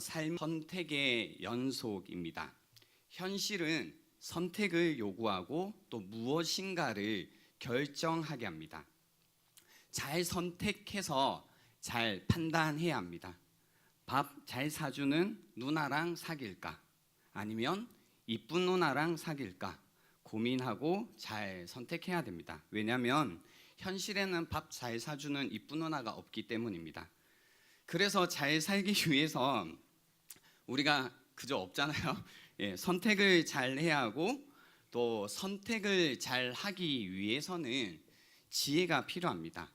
삶 선택의 연속입니다. 현실은 선택을 요구하고 또 무엇인가를 결정하게 합니다. 잘 선택해서 잘 판단해야 합니다. 밥 잘 사주는 누나랑 사귈까? 아니면 이쁜 누나랑 사귈까? 고민하고 잘 선택해야 됩니다. 왜냐하면 현실에는 밥 잘 사주는 이쁜 누나가 없기 때문입니다. 그래서 잘 살기 위해서 우리가 그저 없잖아요. 선택을 잘 해야 하고 또 선택을 잘 하기 위해서는 지혜가 필요합니다.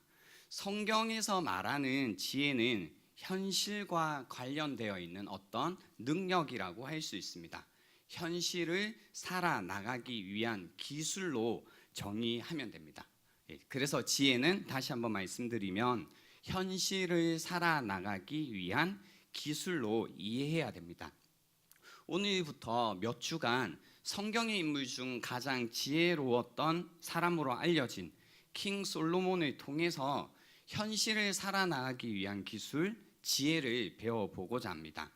성경에서 말하는 지혜는 현실과 관련되어 있는 어떤 능력이라고 할 수 있습니다. 현실을 살아나가기 위한 기술로 정의하면 됩니다. 그래서 지혜는 다시 한번 말씀드리면 현실을 살아나가기 위한 기술로 이해해야 됩니다. 오늘부터 몇 주간 성경의 인물 중 가장 지혜로웠던 사람으로 알려진 킹 솔로몬을 통해서 현실을 살아나가기 위한 기술, 지혜를 배워보고자 합니다.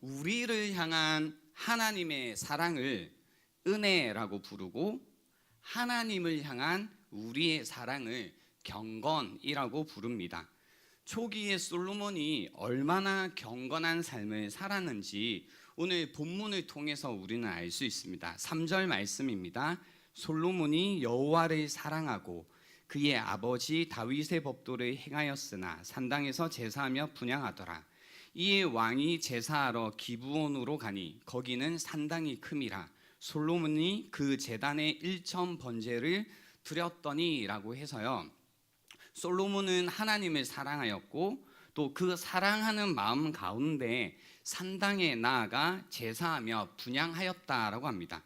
우리를 향한 하나님의 사랑을 은혜라고 부르고 하나님을 향한 우리의 사랑을 경건이라고 부릅니다. 초기에 솔로몬이 얼마나 경건한 삶을 살았는지 오늘 본문을 통해서 우리는 알 수 있습니다. 3절 말씀입니다. 솔로몬이 여호와를 사랑하고 그의 아버지 다윗의 법도를 행하였으나 산당에서 제사하며 분향하더라. 이에 왕이 제사하러 기브온으로 가니 거기는 산당이 큼이라. 솔로몬이 그 제단에 1천 번제를 드렸더니라고 해서요. 솔로몬은 하나님을 사랑하였고 또 그 사랑하는 마음 가운데 산당에 나아가 제사하며 분향하였다라고 합니다.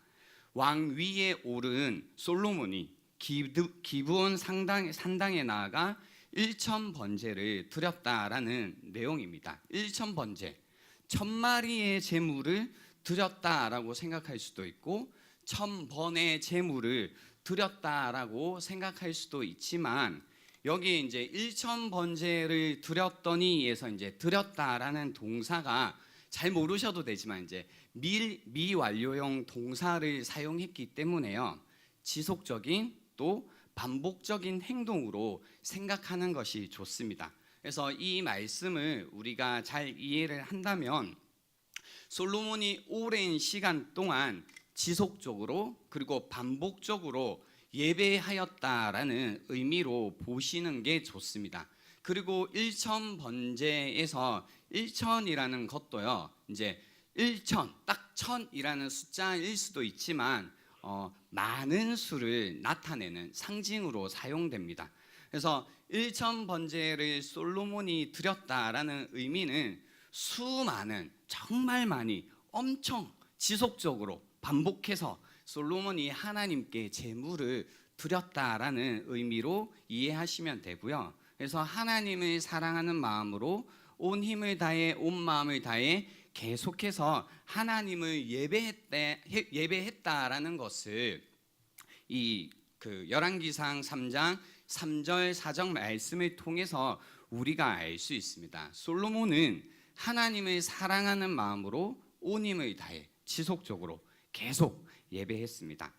왕 위에 오른 솔로몬이 기브온 산당에 나아가 1천 번제를 드렸다라는 내용입니다. 1천 번제, 1000마리의 제물을 드렸다라고 생각할 수도 있고 1000번의 제물을 드렸다라고 생각할 수도 있지만 여기 이제 1천 번제를 드렸더니에서 이제 드렸다라는 동사가 잘 모르셔도 되지만 이제 미완료형 동사를 사용했기 때문에요. 지속적인 또 반복적인 행동으로 생각하는 것이 좋습니다. 그래서 이 말씀을 우리가 잘 이해를 한다면 솔로몬이 오랜 시간 동안 지속적으로 그리고 반복적으로 예배하였다라는 의미로 보시는 게 좋습니다. 그리고 1천 번제에서 1천이라는 것도요. 이제 1천, 딱 1000이라는 숫자일 수도 있지만 많은 수를 나타내는 상징으로 사용됩니다. 그래서 1천 번제를 솔로몬이 드렸다라는 의미는 수많은 정말 많이 엄청 지속적으로 반복해서 솔로몬이 하나님께 제물을 드렸다라는 의미로 이해하시면 되고요. 그래서 하나님을 사랑하는 마음으로 온 힘을 다해 온 마음을 다해 계속해서 하나님을 예배했다라는 것을 이 열왕기상 3장 3절 4절 말씀을 통해서 우리가 알 수 있습니다. 솔로몬은 하나님을 사랑하는 마음으로 온 힘을 다해 지속적으로 계속 예배했습니다.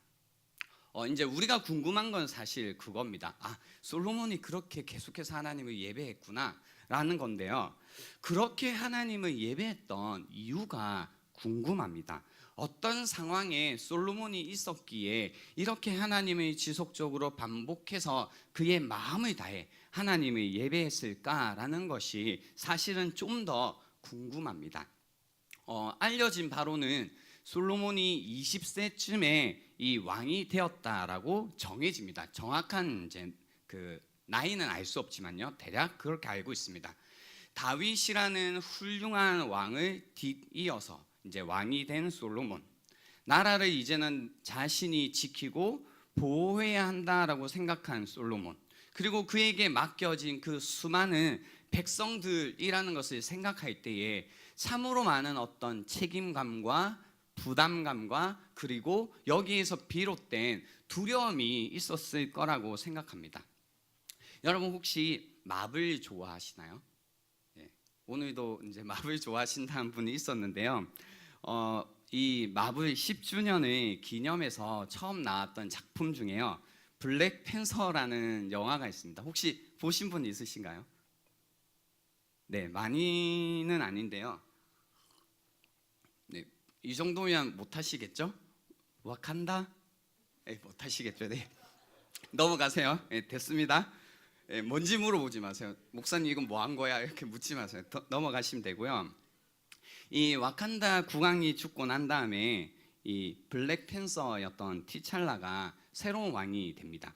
이제 우리가 궁금한 건 사실 그겁니다. 솔로몬이 그렇게 계속해서 하나님을 예배했구나라는 건데요. 그렇게 하나님을 예배했던 이유가 궁금합니다. 어떤 상황에 솔로몬이 있었기에 이렇게 하나님을 지속적으로 반복해서 그의 마음을 다해 하나님을 예배했을까라는 것이 사실은 좀 더 궁금합니다. 알려진 바로는 솔로몬이 20세쯤에 이 왕이 되었다라고 정해집니다. 정확한 이제 나이는 알 수 없지만요. 대략 그렇게 알고 있습니다. 다윗이라는 훌륭한 왕을 뒤이어서 이제 왕이 된 솔로몬. 나라를 이제는 자신이 지키고 보호해야 한다라고 생각한 솔로몬. 그리고 그에게 맡겨진 그 수많은 백성들이라는 것을 생각할 때에 참으로 많은 어떤 책임감과 부담감과 그리고 여기에서 비롯된 두려움이 있었을 거라고 생각합니다. 여러분 혹시 마블 좋아하시나요? 오늘도 이제 마블 좋아하신다는 분이 있었는데요. 이 마블 10주년을 기념해서 처음 나왔던 작품 중에요. 블랙팬서라는 영화가 있습니다. 혹시 보신 분 있으신가요? 네, 많이는 아닌데요. 네, 이 정도면 못 하시겠죠? 와칸다? 네, 못 하시겠죠? 네, 넘어가세요. 네, 됐습니다. 네, 뭔지 물어보지 마세요. 목사님 이건 뭐 한 거야? 이렇게 묻지 마세요. 넘어가시면 되고요. 이 와칸다 국왕이 죽고 난 다음에 이 블랙팬서였던 티찰라가 새로운 왕이 됩니다.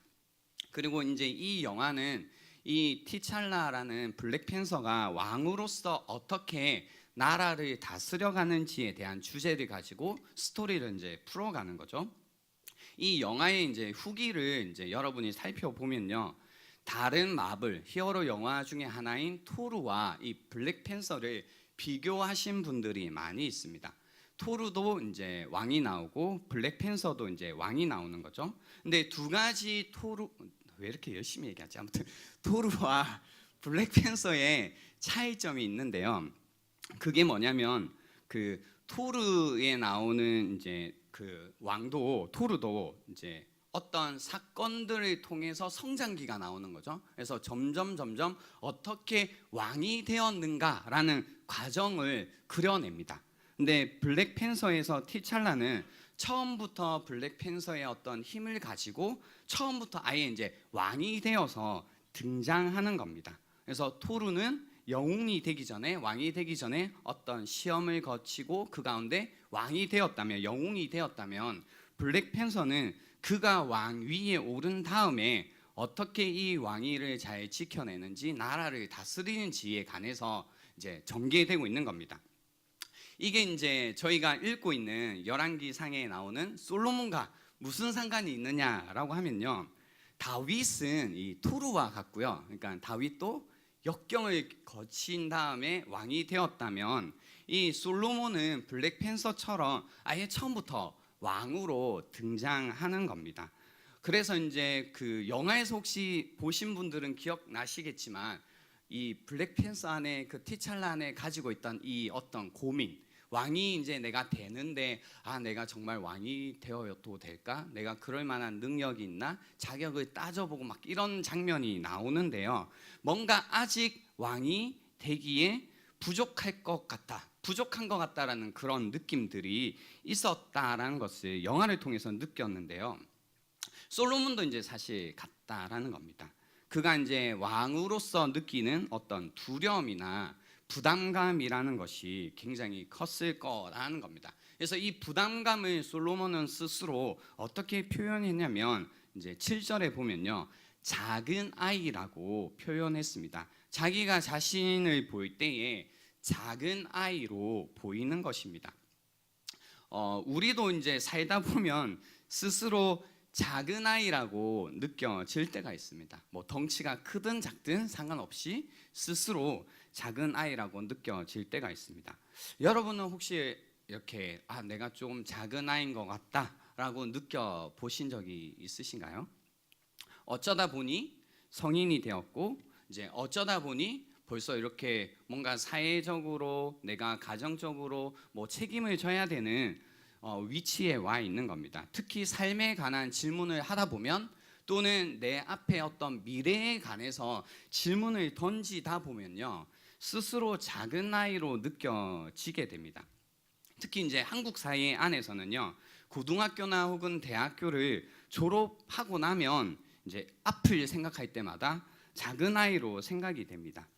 그리고 이제 이 영화는 이 티찰라라는 블랙팬서가 왕으로서 어떻게 나라를 다스려가는지에 대한 주제를 가지고 스토리를 이제 풀어가는 거죠. 이 영화의 이제 후기를 이제 여러분이 살펴보면요, 다른 마블 히어로 영화 중에 하나인 토르와 이 블랙팬서를 비교하신 분들이 많이 있습니다. 토르도 이제 왕이 나오고 블랙팬서도 이제 왕이 나오는 거죠. 근데 두 가지 토르, 왜 이렇게 열심히 얘기하지? 아무튼 토르와 블랙팬서의 차이점이 있는데요. 그게 뭐냐면 그 토르에 나오는 이제 그 왕도 토르도 이제 어떤 사건들을 통해서 성장기가 나오는 거죠. 그래서 점점 어떻게 왕이 되었는가라는 과정을 그려냅니다. 근데 블랙팬서에서 티찰라는 처음부터 블랙팬서의 어떤 힘을 가지고 처음부터 아예 이제 왕이 되어서 등장하는 겁니다. 그래서 토르는 영웅이 되기 전에, 왕이 되기 전에 어떤 시험을 거치고 그 가운데 왕이 되었다면, 영웅이 되었다면, 블랙팬서는 그가 왕 위에 오른 다음에 어떻게 이 왕위를 잘 지켜내는지, 나라를 다스리는지에 관해서 이제 전개되고 있는 겁니다. 이게 이제 저희가 읽고 있는 열왕기상에 나오는 솔로몬과 무슨 상관이 있느냐라고 하면요, 다윗은 이 토르와 같고요. 그러니까 다윗도 역경을 거친 다음에 왕이 되었다면, 이 솔로몬은 블랙팬서처럼 아예 처음부터 왕으로 등장하는 겁니다. 그래서 이제 그 영화에서 혹시 보신 분들은 기억나시겠지만, 이 블랙팬서 안에 그 티찰라 안에 가지고 있던 이 어떤 고민, 왕이 이제 내가 되는데 내가 정말 왕이 되어도 될까? 내가 그럴 만한 능력이 있나? 자격을 따져보고 막 이런 장면이 나오는데요. 뭔가 아직 왕이 되기에 부족할 것 같다, 부족한 것 같다라는 그런 느낌들이 있었다라는 것을 영화를 통해서 느꼈는데요. 솔로몬도 이제 사실 같다라는 겁니다. 그가 이제 왕으로서 느끼는 어떤 두려움이나 부담감이라는 것이 굉장히 컸을 거라는 겁니다. 그래서 이 부담감을 솔로몬은 스스로 어떻게 표현했냐면, 이제 7절에 보면요, 작은 아이라고 표현했습니다. 자기가 자신을 볼 때에 작은 아이로 보이는 것입니다. 우리도 이제 살다 보면 스스로 작은 아이라고 느껴질 때가 있습니다. 뭐 덩치가 크든 작든 상관없이 스스로 작은 아이라고 느껴질 때가 있습니다. 여러분은 혹시 이렇게 내가 좀 작은 아이인 것 같다라고 느껴보신 적이 있으신가요? 어쩌다 보니 성인이 되었고, 이제 어쩌다 보니 벌써 이렇게 뭔가 사회적으로, 내가 가정적으로 뭐 책임을 져야 되는 위치에 와 있는 겁니다. 특히 삶에 관한 질문을 하다 보면, 또는 내 앞에 어떤 미래에 관해서 질문을 던지다 보면요, 스스로 작은 아이로 느껴지게 됩니다. 특히 이제 한국 사회 안에서는요, 고등학교나 혹은 대학교를 졸업하고 나면 이제 앞을 생각할 때마다 작은 아이로 생각이 됩니다.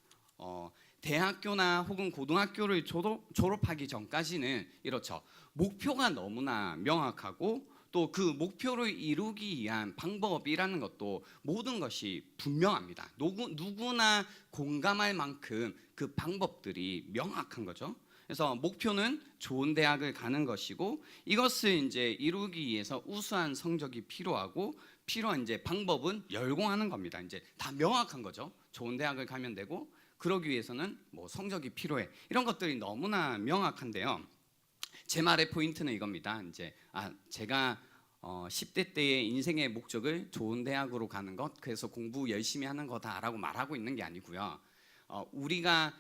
대학교나 혹은 고등학교를 졸업하기 전까지는 이렇죠. 목표가 너무나 명확하고, 또 그 목표를 이루기 위한 방법이라는 것도 모든 것이 분명합니다. 누구나 공감할 만큼 그 방법들이 명확한 거죠. 그래서 목표는 좋은 대학을 가는 것이고, 이것을 이제 이루기 위해서 우수한 성적이 필요하고, 필요한 이제 방법은 열공하는 겁니다. 이제 다 명확한 거죠. 좋은 대학을 가면 되고, 그러기 위해서는 뭐 성적이 필요해. 이런 것들이 너무나 명확한데요. 제 말의 포인트는 이겁니다. 이제 제가 10대 때의 인생의 목적을 좋은 대학으로 가는 것, 그래서 공부 열심히 하는 거다라고 말하고 있는 게 아니고요. 우리가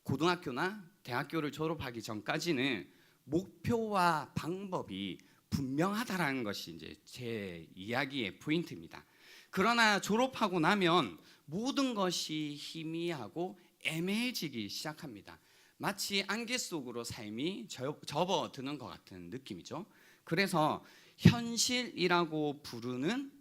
고등학교나 대학교를 졸업하기 전까지는 목표와 방법이 분명하다라는 것이 이제 제 이야기의 포인트입니다. 그러나 졸업하고 나면 모든 것이 희미하고 애매해지기 시작합니다. 마치 안개 속으로 삶이 접어드는 것 같은 느낌이죠. 그래서 현실이라고 부르는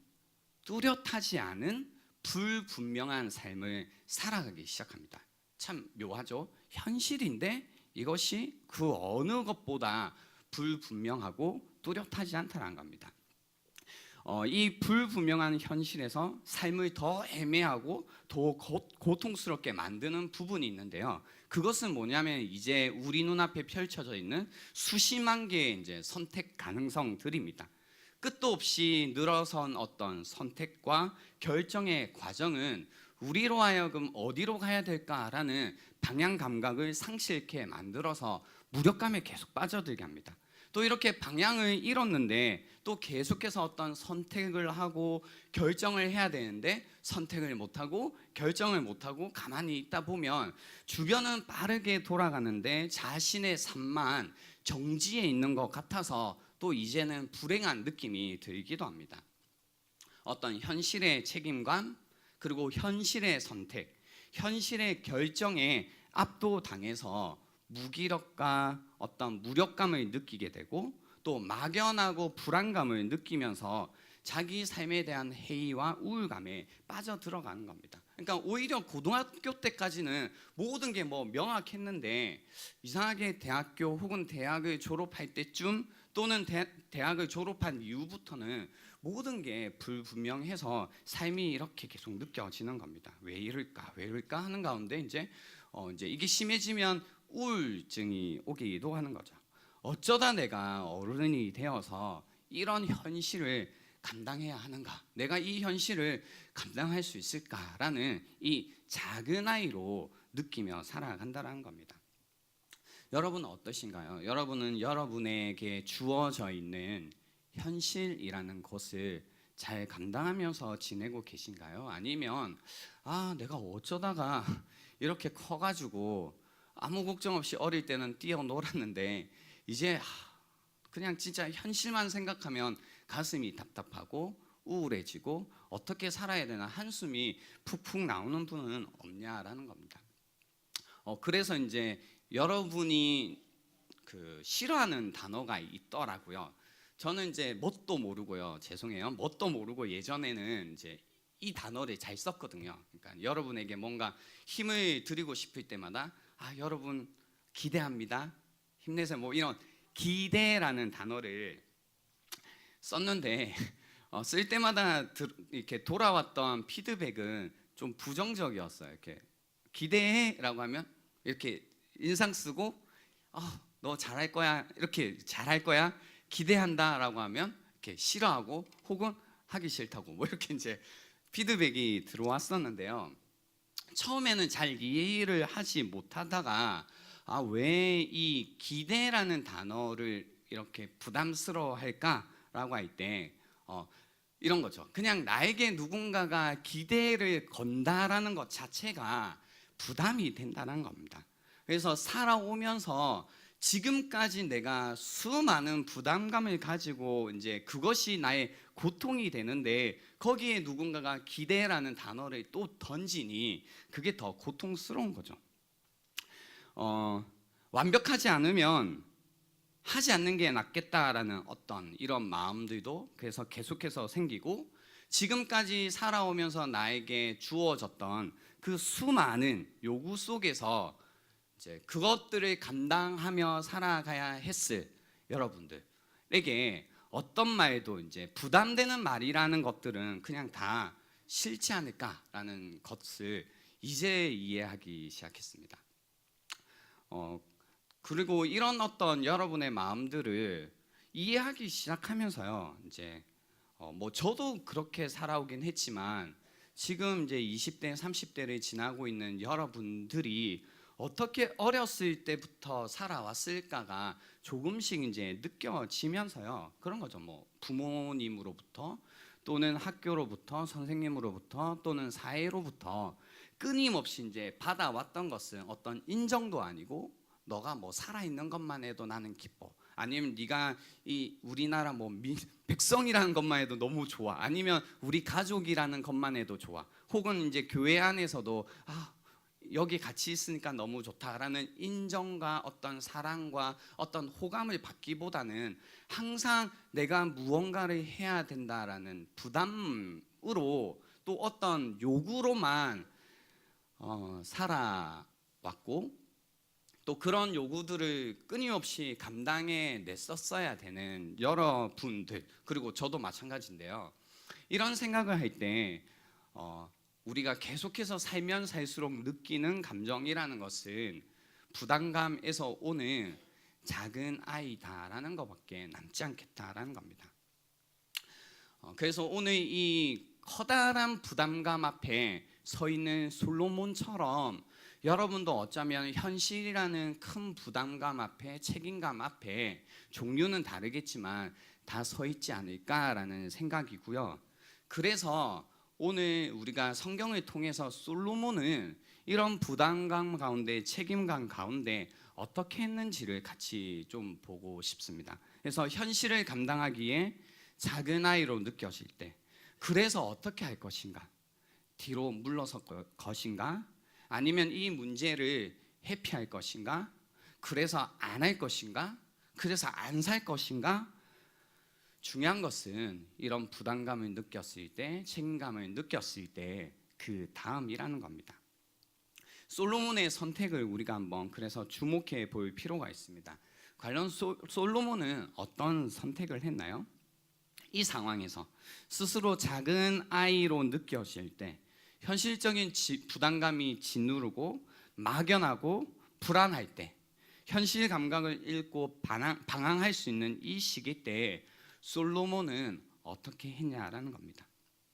뚜렷하지 않은 불분명한 삶을 살아가기 시작합니다. 참 묘하죠. 현실인데 이것이 그 어느 것보다 불분명하고 뚜렷하지 않다는 겁니다. 이 불분명한 현실에서 삶을 더 애매하고 더 고통스럽게 만드는 부분이 있는데요. 그것은 뭐냐면 이제 우리 눈앞에 펼쳐져 있는 수십만 개의 이제 선택 가능성들입니다. 끝도 없이 늘어선 어떤 선택과 결정의 과정은 우리로 하여금 어디로 가야 될까라는 방향 감각을 상실케 만들어서 무력감에 계속 빠져들게 합니다. 또 이렇게 방향을 잃었는데 또 계속해서 어떤 선택을 하고 결정을 해야 되는데 선택을 못하고 결정을 못하고 가만히 있다 보면 주변은 빠르게 돌아가는데 자신의 삶만 정지해 있는 것 같아서 또 이제는 불행한 느낌이 들기도 합니다. 어떤 현실의 책임감 그리고 현실의 선택, 현실의 결정에 압도당해서 무기력과 어떤 무력감을 느끼게 되고 또 막연하고 불안감을 느끼면서 자기 삶에 대한 회의와 우울감에 빠져들어가는 겁니다. 그러니까 오히려 고등학교 때까지는 모든 게 뭐 명확했는데 이상하게 대학교 혹은 대학을 졸업할 때쯤 또는 대학을 졸업한 이후부터는 모든 게 불분명해서 삶이 이렇게 계속 느껴지는 겁니다. 왜 이럴까 하는 가운데 이제 이게 심해지면 우울증이 오기도 하는 거죠. 어쩌다 내가 어른이 되어서 이런 현실을 감당해야 하는가? 내가 이 현실을 감당할 수 있을까라는 이 작은 아이로 느끼며 살아간다는 겁니다. 여러분은 어떠신가요? 여러분은 여러분에게 주어져 있는 현실이라는 것을 잘 감당하면서 지내고 계신가요? 아니면 내가 어쩌다가 이렇게 커가지고 아무 걱정 없이 어릴 때는 뛰어놀았는데 이제 그냥 진짜 현실만 생각하면 가슴이 답답하고 우울해지고 어떻게 살아야 되나 한숨이 푹푹 나오는 분은 없냐라는 겁니다. 그래서 이제 여러분이 그 싫어하는 단어가 있더라고요. 저는 이제 뭣도 모르고요. 죄송해요. 뭣도 모르고 예전에는 이제 이 단어를 잘 썼거든요. 그러니까 여러분에게 뭔가 힘을 드리고 싶을 때마다 여러분 기대합니다. 힘내세요. 뭐 이런 기대라는 단어를 썼는데 쓸 때마다 이렇게 돌아왔던 피드백은 좀 부정적이었어요. 이렇게 기대해라고 하면 이렇게 인상 쓰고 너 잘할 거야 이렇게 잘할 거야 기대한다라고 하면 이렇게 싫어하고 혹은 하기 싫다고 뭐 이렇게 이제 피드백이 들어왔었는데요. 처음에는 잘 이해를 하지 못하다가 왜 이 기대라는 단어를 이렇게 부담스러워할까라고 할 때 이런 거죠. 그냥 나에게 누군가가 기대를 건다라는 것 자체가 부담이 된다는 겁니다. 그래서 살아오면서 지금까지 내가 수많은 부담감을 가지고 이제 그것이 나의 고통이 되는데 거기에 누군가가 기대라는 단어를 또 던지니 그게 더 고통스러운 거죠. 완벽하지 않으면 하지 않는 게 낫겠다라는 어떤 이런 마음들도 그래서 계속해서 생기고 지금까지 살아오면서 나에게 주어졌던 그 수많은 요구 속에서 이제 그것들을 감당하며 살아가야 했을 여러분들에게 어떤 말도 이제 부담되는 말이라는 것들은 그냥 다 싫지 않을까라는 것을 이제 이해하기 시작했습니다. 그리고 이런 어떤 여러분의 마음들을 이해하기 시작하면서요. 이제 뭐 저도 그렇게 살아오긴 했지만 지금 이제 20대, 30대를 지나고 있는 여러분들이 어떻게 어렸을 때부터 살아왔을까가 조금씩 이제 느껴지면서요. 그런 거죠. 뭐 부모님으로부터 또는 학교로부터 선생님으로부터 또는 사회로부터 끊임없이 이제 받아왔던 것은 어떤 인정도 아니고 너가 뭐 살아있는 것만 해도 나는 기뻐. 아니면 네가 이 우리나라 뭐 백성이라는 것만 해도 너무 좋아. 아니면 우리 가족이라는 것만 해도 좋아. 혹은 이제 교회 안에서도 여기 같이 있으니까 너무 좋다라는 인정과 어떤 사랑과 어떤 호감을 받기보다는 항상 내가 무언가를 해야 된다라는 부담으로 또 어떤 요구로만 살아왔고, 또 그런 요구들을 끊임없이 감당해 냈었어야 되는 여러분들, 그리고 저도 마찬가지인데요. 이런 생각을 할 때 우리가 계속해서 살면 살수록 느끼는 감정이라는 것은 부담감에서 오는 작은 아이다라는 것밖에 남지 않겠다라는 겁니다. 그래서 오늘 이 커다란 부담감 앞에 서 있는 솔로몬처럼 여러분도 어쩌면 현실이라는 큰 부담감 앞에, 책임감 앞에 종류는 다르겠지만 다 서 있지 않을까라는 생각이고요. 그래서 오늘 우리가 성경을 통해서 솔로몬은 이런 부담감 가운데, 책임감 가운데 어떻게 했는지를 같이 좀 보고 싶습니다. 그래서 현실을 감당하기에 작은 아이로 느껴질 때, 그래서 어떻게 할 것인가? 뒤로 물러설 것인가? 아니면 이 문제를 회피할 것인가? 그래서 안 할 것인가? 그래서 안 살 것인가? 중요한 것은 이런 부담감을 느꼈을 때, 책임감을 느꼈을 때 그 다음이라는 겁니다. 솔로몬의 선택을 우리가 한번 그래서 주목해 볼 필요가 있습니다. 과연 솔로몬은 어떤 선택을 했나요? 이 상황에서 스스로 작은 아이로 느껴질 때, 현실적인 부담감이 짓누르고 막연하고 불안할 때, 현실 감각을 잃고 방황할 수 있는 이 시기 때 솔로몬은 어떻게 했냐라는 겁니다.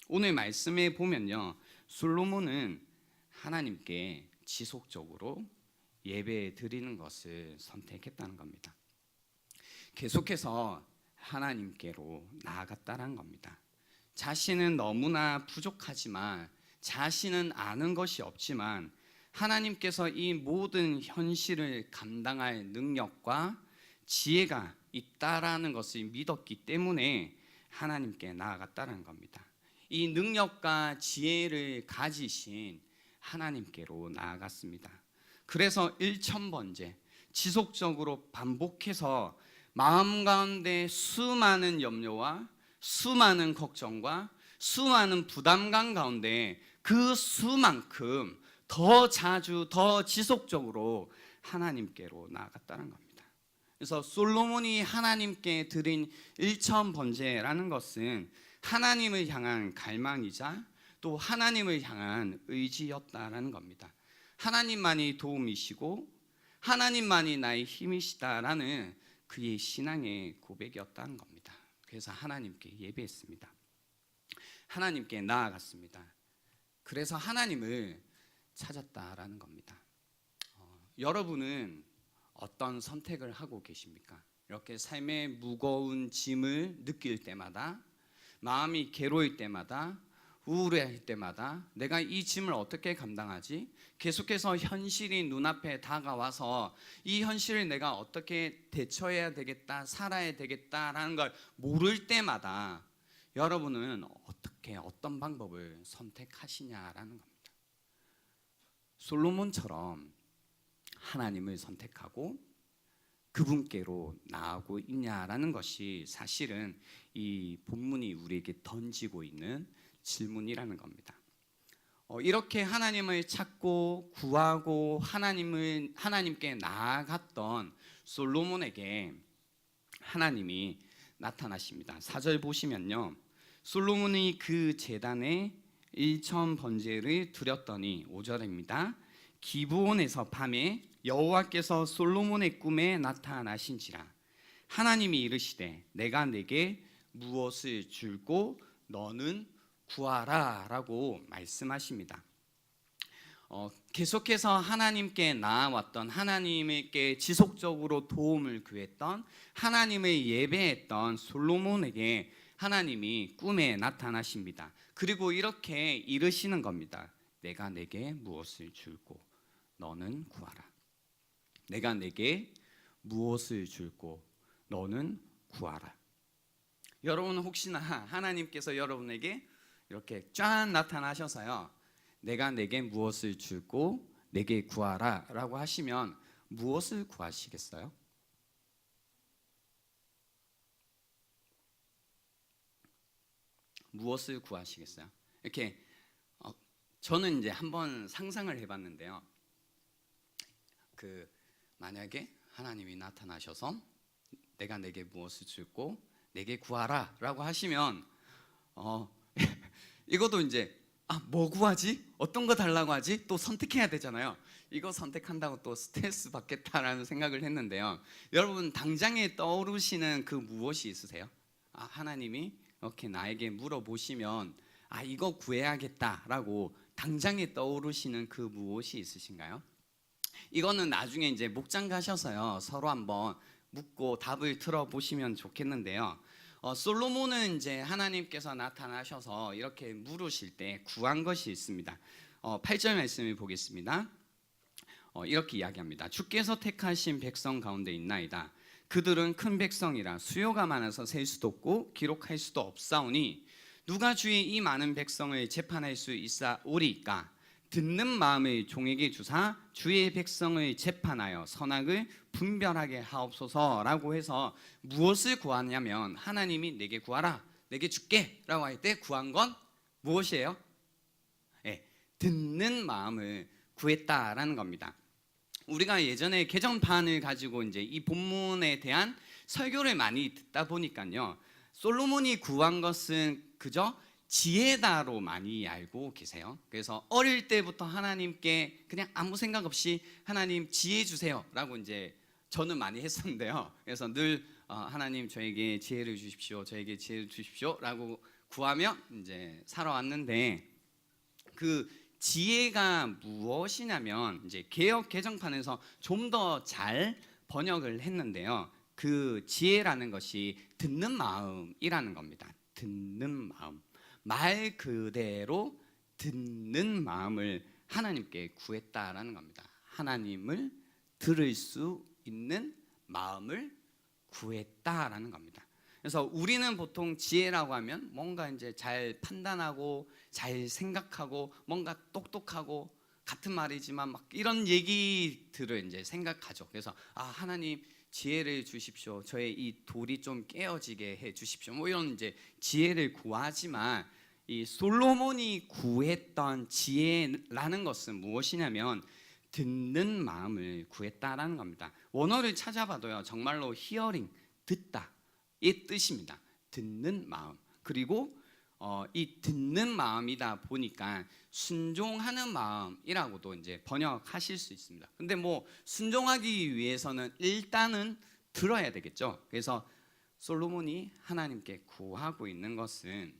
오늘 말씀에 보면요, 솔로몬은 하나님께 지속적으로 예배 드리는 것을 선택했다는 겁니다. 계속해서 하나님께로 나아갔다는 겁니다. 자신은 너무나 부족하지만, 자신은 아는 것이 없지만 하나님께서 이 모든 현실을 감당할 능력과 지혜가 있다라는 것을 믿었기 때문에 하나님께 나아갔다는 겁니다. 이 능력과 지혜를 가지신 하나님께로 나아갔습니다. 그래서 1000번째 지속적으로 반복해서 마음 가운데 수많은 염려와 수많은 걱정과 수많은 부담감 가운데 그 수만큼 더 자주, 더 지속적으로 하나님께로 나아갔다는 겁니다. 그래서 솔로몬이 하나님께 드린 1000번제라는 것은 하나님을 향한 갈망이자 또 하나님을 향한 의지였다라는 겁니다. 하나님만이 도움이시고 하나님만이 나의 힘이시다라는 그의 신앙의 고백이었다는 겁니다. 그래서 하나님께 예배했습니다. 하나님께 나아갔습니다. 그래서 하나님을 찾았다라는 겁니다. 여러분은 어떤 선택을 하고 계십니까? 이렇게 삶의 무거운 짐을 느낄 때마다, 마음이 괴로울 때마다, 우울해할 때마다 내가 이 짐을 어떻게 감당하지? 계속해서 현실이 눈앞에 다가와서 이 현실을 내가 어떻게 대처해야 되겠다, 살아야 되겠다라는 걸 모를 때마다 여러분은 어떤 방법을 선택하시냐라는 겁니다. 솔로몬처럼 하나님을 선택하고 그분께로 나아가고 있냐라는 것이 사실은 이 본문이 우리에게 던지고 있는 질문이라는 겁니다. 이렇게 하나님을 찾고 구하고 하나님께 나아갔던 솔로몬에게 하나님이 나타나십니다. 4절 보시면요, 솔로몬이 그 제단에 1000번제를 드렸더니, 5절입니다. 기브온에서 밤에 여호와께서 솔로몬의 꿈에 나타나신지라. 하나님이 이르시되 내가 내게 무엇을 줄고 너는 구하라 라고 말씀하십니다. 계속해서 하나님께 나아왔던, 하나님께 지속적으로 도움을 구했던, 하나님을 예배했던 솔로몬에게 하나님이 꿈에 나타나십니다. 그리고 이렇게 이르시는 겁니다. 내가 내게 무엇을 줄고 너는 구하라. 내가 내게 무엇을 줄고 너는 구하라. 여러분 혹시나 하나님께서 여러분에게 이렇게 쫙 나타나셔서요, 내가 내게 무엇을 줄고 내게 구하라 라고 하시면 무엇을 구하시겠어요? 무엇을 구하시겠어요? 이렇게 저는 이제 한번 상상을 해봤는데요. 만약에 하나님이 나타나셔서 내가 내게 무엇을 줄고 내게 구하라 라고 하시면 이것도 이제 뭐 구하지? 어떤 거 달라고 하지? 또 선택해야 되잖아요. 이거 선택한다고 또 스트레스 받겠다라는 생각을 했는데요. 여러분 당장에 떠오르시는 그 무엇이 있으세요? 하나님이 이렇게 나에게 물어보시면 이거 구해야겠다라고 당장에 떠오르시는 그 무엇이 있으신가요? 이거는 나중에 이제 목장 가셔서요, 서로 한번 묻고 답을 들어보시면 좋겠는데요. 솔로몬은 이제 하나님께서 나타나셔서 이렇게 물으실 때 구한 것이 있습니다. 8절 말씀을 보겠습니다. 이렇게 이야기합니다. 주께서 택하신 백성 가운데 있나이다. 그들은 큰 백성이라 수요가 많아서 셀 수도 없고 기록할 수도 없사오니 누가 주의 이 많은 백성을 재판할 수 있사오리까? 듣는 마음을 종에게 주사 주의 백성을 재판하여 선악을 분별하게 하옵소서라고 해서 무엇을 구하냐면, 하나님이 내게 구하라, 내게 줄게 라고 할 때 구한 건 무엇이에요? 듣는 마음을 구했다라는 겁니다. 우리가 예전에 개정판을 가지고 이제 이 본문에 대한 설교를 많이 듣다 보니까요, 솔로몬이 구한 것은 그저 지혜다로 많이 알고 계세요. 그래서 어릴 때부터 하나님께 그냥 아무 생각 없이 하나님 지혜 주세요 라고 이제 저는 많이 했었는데요. 그래서 늘 하나님 저에게 지혜를 주십시오, 저에게 지혜를 주십시오 라고 구하며 이제 살아왔는데, 그 지혜가 무엇이냐면 이제 개역 개정판에서 좀 더 잘 번역을 했는데요, 그 지혜라는 것이 듣는 마음이라는 겁니다. 듣는 마음, 말 그대로 듣는 마음을 하나님께 구했다라는 겁니다. 하나님을 들을 수 있는 마음을 구했다라는 겁니다. 그래서 우리는 보통 지혜라고 하면 뭔가 이제 잘 판단하고 잘 생각하고 뭔가 똑똑하고, 같은 말이지만 막 이런 얘기들을 이제 생각하죠. 그래서 하나님 지혜를 주십시오, 저의 이 돌이 좀 깨어지게 해 주십시오, 뭐 이런 이제 지혜를 구하지만, 이 솔로몬이 구했던 지혜라는 것은 무엇이냐면 듣는 마음을 구했다라는 겁니다. 원어를 찾아봐도요, 정말로 히어링, 듣다 이 뜻입니다. 듣는 마음. 그리고 이 듣는 마음이다 보니까 순종하는 마음이라고도 이제 번역하실 수 있습니다. 근데 뭐 순종하기 위해서는 일단은 들어야 되겠죠. 그래서 솔로몬이 하나님께 구하고 있는 것은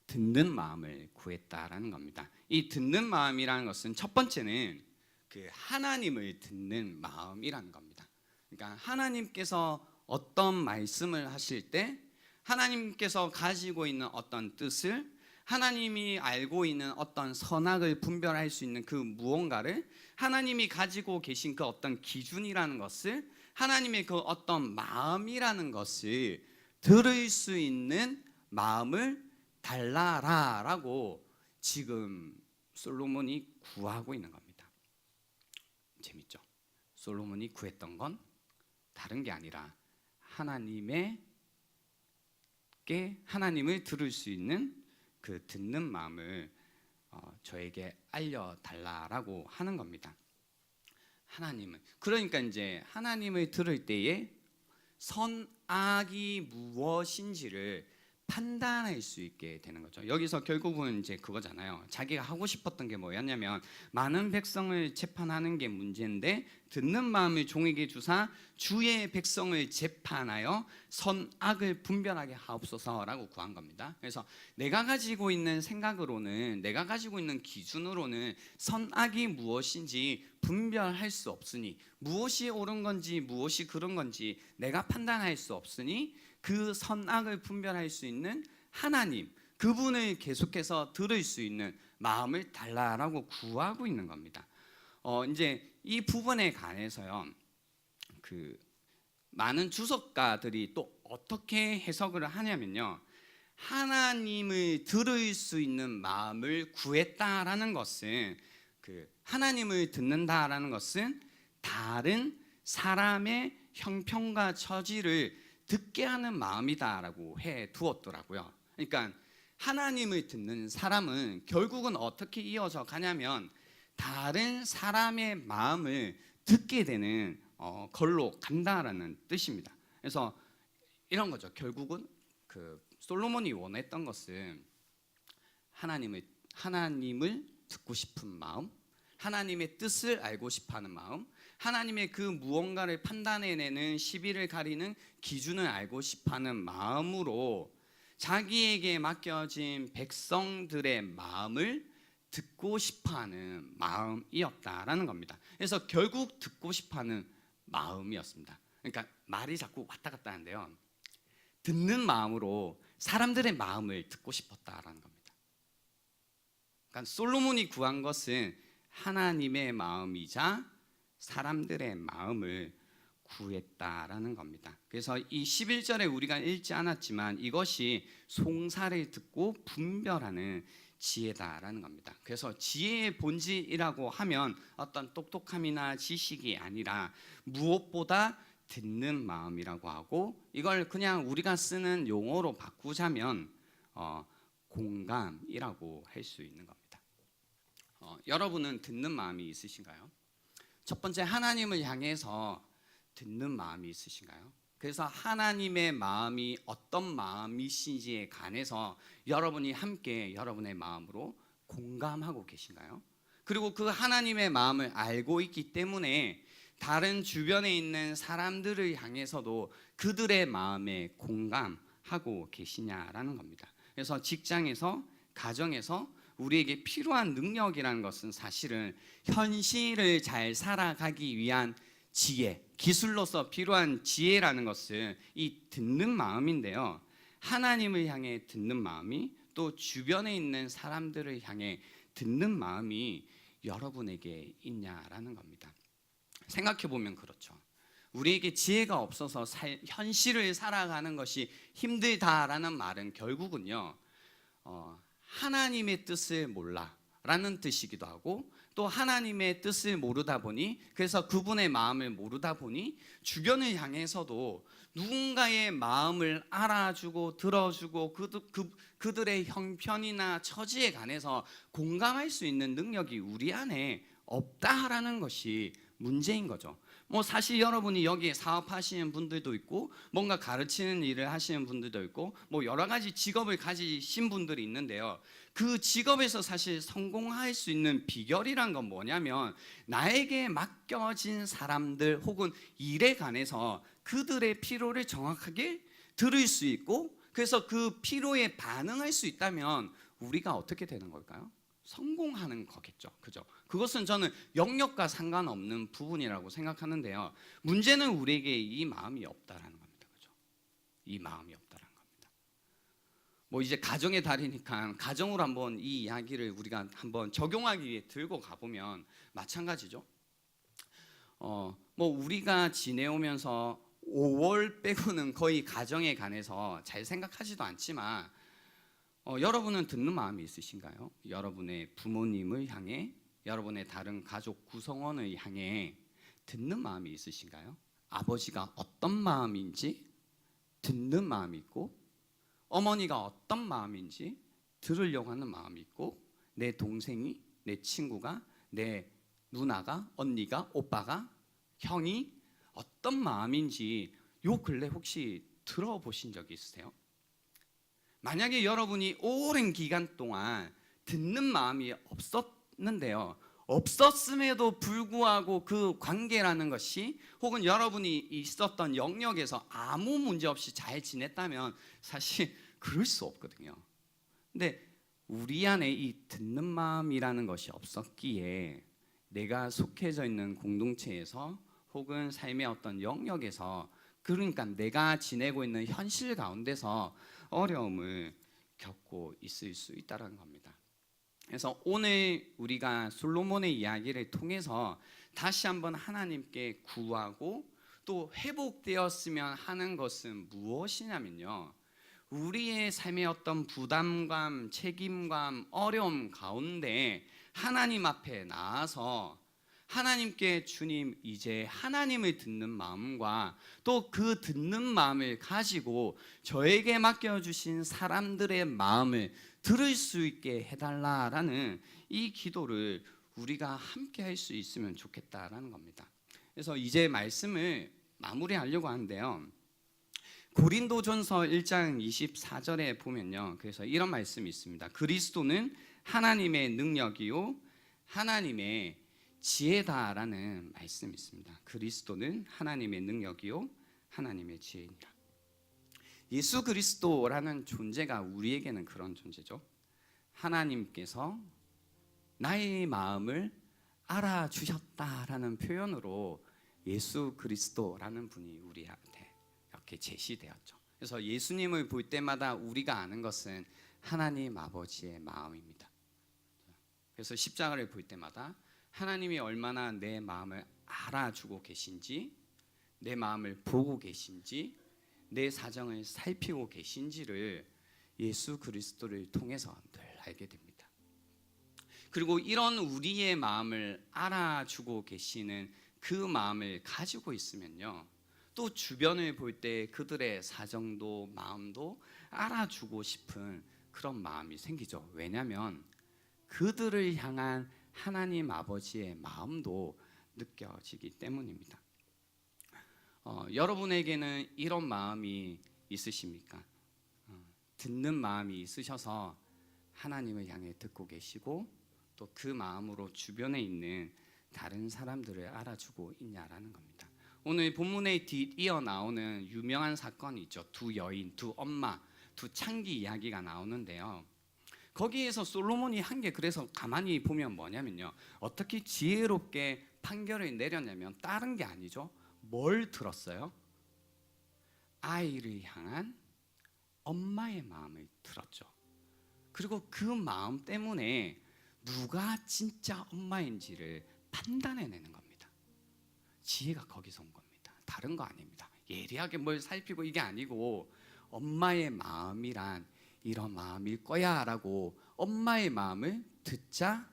듣는 마음을 구했다라는 겁니다. 이 듣는 마음이라는 것은 첫 번째는 그 하나님을 듣는 마음이라는 겁니다. 그러니까 하나님께서 어떤 말씀을 하실 때 하나님께서 가지고 있는 어떤 뜻을, 하나님이 알고 있는 어떤 선악을 분별할 수 있는 그 무언가를, 하나님이 가지고 계신 그 어떤 기준이라는 것을, 하나님의 그 어떤 마음이라는 것을 들을 수 있는 마음을 달라라라고 지금 솔로몬이 구하고 있는 겁니다. 재밌죠? 솔로몬이 구했던 건 다른 게 아니라 하나님을 들을 수 있는 그 듣는 마음을 저에게 알려달라라고 하는 겁니다. 하나님은, 그러니까 이제 하나님을 들을 때에 선악이 무엇인지를 판단할 수 있게 되는 거죠. 여기서 결국은 이제 그거잖아요. 자기가 하고 싶었던 게 뭐였냐면 많은 백성을 재판하는 게 문제인데 듣는 마음을 종에게 주사 주의 백성을 재판하여 선악을 분별하게 하옵소서라고 구한 겁니다. 그래서 내가 가지고 있는 생각으로는, 내가 가지고 있는 기준으로는 선악이 무엇인지 분별할 수 없으니, 무엇이 옳은 건지 무엇이 그른 건지 내가 판단할 수 없으니, 그 선악을 분별할 수 있는 하나님, 그분을 계속해서 들을 수 있는 마음을 달라라고 구하고 있는 겁니다. 이제 이 부분에 관해서요, 그 많은 주석가들이 또 어떻게 해석을 하냐면요, 하나님을 들을 수 있는 마음을 구했다라는 것은, 그 하나님을 듣는다라는 것은 다른 사람의 형편과 처지를 듣게 하는 마음이다라고 해 두었더라고요. 그러니까 하나님을 듣는 사람은 결국은 어떻게 이어져 가냐면 다른 사람의 마음을 듣게 되는 걸로 간다라는 뜻입니다. 그래서 이런 거죠. 결국은 그 솔로몬이 원했던 것은 하나님을 듣고 싶은 마음, 하나님의 뜻을 알고 싶어하는 마음, 하나님의 그 무언가를 판단해내는 시비를 가리는 기준을 알고 싶어하는 마음으로 자기에게 맡겨진 백성들의 마음을 듣고 싶어하는 마음이었다라는 겁니다. 그래서 결국 듣고 싶어하는 마음이었습니다. 그러니까 말이 자꾸 왔다 갔다 하는데요, 듣는 마음으로 사람들의 마음을 듣고 싶었다라는 겁니다. 그러니까 솔로몬이 구한 것은 하나님의 마음이자 사람들의 마음을 구했다라는 겁니다. 그래서 이 11절에 우리가 읽지 않았지만 이것이 송사를 듣고 분별하는 지혜다라는 겁니다. 그래서 지혜의 본질이라고 하면 어떤 똑똑함이나 지식이 아니라 무엇보다 듣는 마음이라고 하고, 이걸 그냥 우리가 쓰는 용어로 바꾸자면 공감이라고 할 수 있는 겁니다. 여러분은 듣는 마음이 있으신가요? 첫 번째, 하나님을 향해서 듣는 마음이 있으신가요? 그래서 하나님의 마음이 어떤 마음이신지에 관해서 여러분이 함께 여러분의 마음으로 공감하고 계신가요? 그리고 그 하나님의 마음을 알고 있기 때문에 다른 주변에 있는 사람들을 향해서도 그들의 마음에 공감하고 계시냐라는 겁니다. 그래서 직장에서, 가정에서 우리에게 필요한 능력이라는 것은 사실은 현실을 잘 살아가기 위한 지혜, 기술로서 필요한 지혜라는 것은 이 듣는 마음인데요, 하나님을 향해 듣는 마음이, 또 주변에 있는 사람들을 향해 듣는 마음이 여러분에게 있냐라는 겁니다. 생각해 보면 그렇죠. 우리에게 지혜가 없어서 현실을 살아가는 것이 힘들다라는 말은 결국은요, 하나님의 뜻을 몰라라는 뜻이기도 하고, 또 하나님의 뜻을 모르다 보니, 그래서 그분의 마음을 모르다 보니 주변을 향해서도 누군가의 마음을 알아주고 들어주고 그들의 형편이나 처지에 관해서 공감할 수 있는 능력이 우리 안에 없다라는 것이 문제인 거죠. 사실 여러분이 여기에 사업하시는 분들도 있고, 뭔가 가르치는 일을 하시는 분들도 있고, 여러 가지 직업을 가지신 분들이 있는데요, 그 직업에서 사실 성공할 수 있는 비결이란 건 뭐냐면 나에게 맡겨진 사람들 혹은 일에 관해서 그들의 필요를 정확하게 들을 수 있고, 그래서 그 필요에 반응할 수 있다면 우리가 어떻게 되는 걸까요? 성공하는 거겠죠. 그죠? 그것은 저는 영역과 상관없는 부분이라고 생각하는데요, 문제는 우리에게 이 마음이 없다라는 겁니다. 그죠? 이 마음이 없다라는 겁니다. 이제 가정의 달이니까 가정으로 한번 이 이야기를 우리가 한번 적용하기 위해 들고 가보면 마찬가지죠. 우리가 지내오면서 5월 빼고는 거의 가정에 관해서 잘 생각하지도 않지만 여러분은 듣는 마음이 있으신가요? 여러분의 부모님을 향해, 여러분의 다른 가족 구성원을 향해 듣는 마음이 있으신가요? 아버지가 어떤 마음인지 듣는 마음이 있고, 어머니가 어떤 마음인지 들으려고 하는 마음이 있고, 내 동생이, 내 친구가, 내 누나가, 언니가, 오빠가, 형이 어떤 마음인지 요 근래 혹시 들어보신 적이 있으세요? 만약에 여러분이 오랜 기간 동안 듣는 마음이 없었는데요, 없었음에도 불구하고 그 관계라는 것이, 혹은 여러분이 있었던 영역에서 아무 문제 없이 잘 지냈다면 사실 그럴 수 없거든요. 근데 우리 안에 이 듣는 마음이라는 것이 없었기에 내가 속해져 있는 공동체에서 혹은 삶의 어떤 영역에서, 그러니까 내가 지내고 있는 현실 가운데서 어려움을 겪고 있을 수 있다는 겁니다. 그래서 오늘 우리가 솔로몬의 이야기를 통해서 다시 한번 하나님께 구하고 또 회복되었으면 하는 것은 무엇이냐면요, 우리의 삶의 어떤 부담감, 책임감, 어려움 가운데 하나님 앞에 나아서 하나님께 주님, 이제 하나님을 듣는 마음과 또 그 듣는 마음을 가지고 저에게 맡겨주신 사람들의 마음을 들을 수 있게 해달라라는 이 기도를 우리가 함께 할 수 있으면 좋겠다라는 겁니다. 그래서 이제 말씀을 마무리하려고 하는데요, 고린도전서 1장 24절에 보면요, 그래서 이런 말씀이 있습니다. 그리스도는 하나님의 능력이요 하나님의 지혜다라는 말씀이 있습니다. 그리스도는 하나님의 능력이요 하나님의 지혜입니다. 예수 그리스도라는 존재가 우리에게는 그런 존재죠. 하나님께서 나의 마음을 알아주셨다라는 표현으로 예수 그리스도라는 분이 우리한테 이렇게 제시되었죠. 그래서 예수님을 볼 때마다 우리가 아는 것은 하나님 아버지의 마음입니다. 그래서 십자가를 볼 때마다 하나님이 얼마나 내 마음을 알아주고 계신지, 내 마음을 보고 계신지, 내 사정을 살피고 계신지를 예수 그리스도를 통해서 늘 알게 됩니다. 그리고 이런 우리의 마음을 알아주고 계시는 그 마음을 가지고 있으면요, 또 주변을 볼 때 그들의 사정도 마음도 알아주고 싶은 그런 마음이 생기죠. 왜냐하면 그들을 향한 하나님 아버지의 마음도 느껴지기 때문입니다. 여러분에게는 이런 마음이 있으십니까? 듣는 마음이 있으셔서 하나님을 향해 듣고 계시고 또 그 마음으로 주변에 있는 다른 사람들을 알아주고 있냐라는 겁니다. 오늘 본문에 뒤이어 나오는 유명한 사건이 있죠. 두 여인, 두 엄마, 두 창기 이야기가 나오는데요, 거기에서 솔로몬이 한 게, 그래서 가만히 보면 뭐냐면요, 어떻게 지혜롭게 판결을 내렸냐면 다른 게 아니죠. 뭘 들었어요? 아이를 향한 엄마의 마음을 들었죠. 그리고 그 마음 때문에 누가 진짜 엄마인지를 판단해내는 겁니다. 지혜가 거기서 온 겁니다. 다른 거 아닙니다. 예리하게 뭘 살피고 이게 아니고, 엄마의 마음이란 이런 마음일 거야 라고 엄마의 마음을 듣자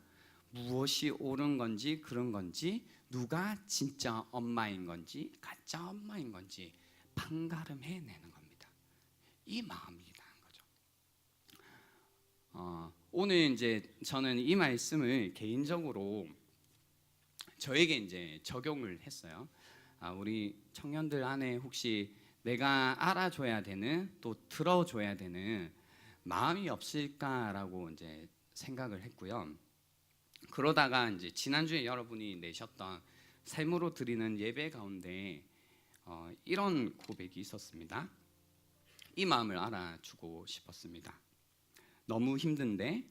무엇이 옳은 건지 그런 건지, 누가 진짜 엄마인 건지 가짜 엄마인 건지 판가름해내는 겁니다. 이 마음이라는 거죠. 오늘 이제 저는 이 말씀을 개인적으로 저에게 이제 적용을 했어요. 우리 청년들 안에 혹시 내가 알아줘야 되는, 또 들어줘야 되는 마음이 없을까라고 이제 생각을 했고요. 그러다가 이제 지난주에 여러분이 내셨던 삶으로 드리는 예배 가운데 이런 고백이 있었습니다. 이 마음을 알아주고 싶었습니다. 너무 힘든데,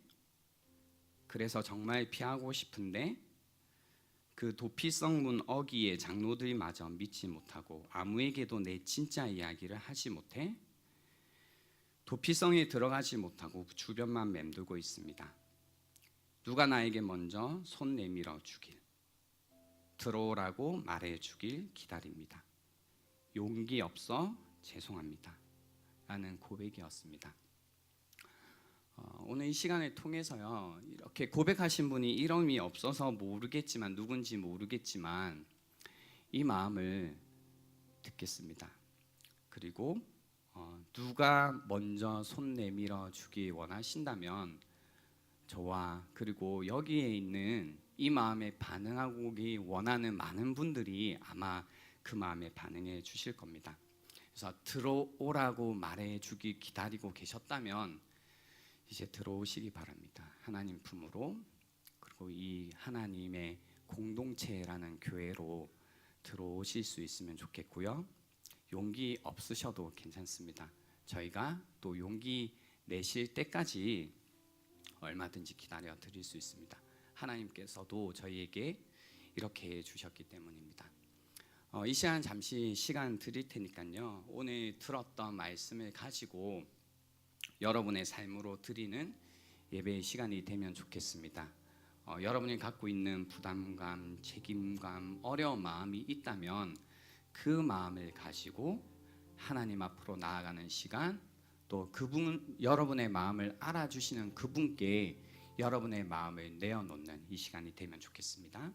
그래서 정말 피하고 싶은데 그 도피성문 어기의 장로들마저 믿지 못하고 아무에게도 내 진짜 이야기를 하지 못해 도피성에 들어가지 못하고 주변만 맴돌고 있습니다. 누가 나에게 먼저 손 내밀어 주길, 들어오라고 말해 주길 기다립니다. 용기 없어 죄송합니다 라는 고백이었습니다. 오늘 이 시간을 통해서요, 이렇게 고백하신 분이 이름이 없어서 모르겠지만, 누군지 모르겠지만 이 마음을 듣겠습니다. 그리고 누가 먼저 손 내밀어 주기 원하신다면 저와 그리고 여기에 있는 이 마음에 반응하기 원하는 많은 분들이 아마 그 마음에 반응해 주실 겁니다. 그래서 들어오라고 말해 주기 기다리고 계셨다면 이제 들어오시기 바랍니다. 하나님 품으로, 그리고 이 하나님의 공동체라는 교회로 들어오실 수 있으면 좋겠고요. 용기 없으셔도 괜찮습니다. 저희가 또 용기 내실 때까지 얼마든지 기다려 드릴 수 있습니다. 하나님께서도 저희에게 이렇게 해주셨기 때문입니다. 이 시간 잠시 시간 드릴 테니까요, 오늘 들었던 말씀을 가지고 여러분의 삶으로 드리는 예배의 시간이 되면 좋겠습니다. 여러분이 갖고 있는 부담감, 책임감, 어려운 마음이 있다면 그 마음을 가지고 하나님 앞으로 나아가는 시간, 또 그분 여러분의 마음을 알아주시는 그분께 여러분의 마음을 내어놓는 이 시간이 되면 좋겠습니다.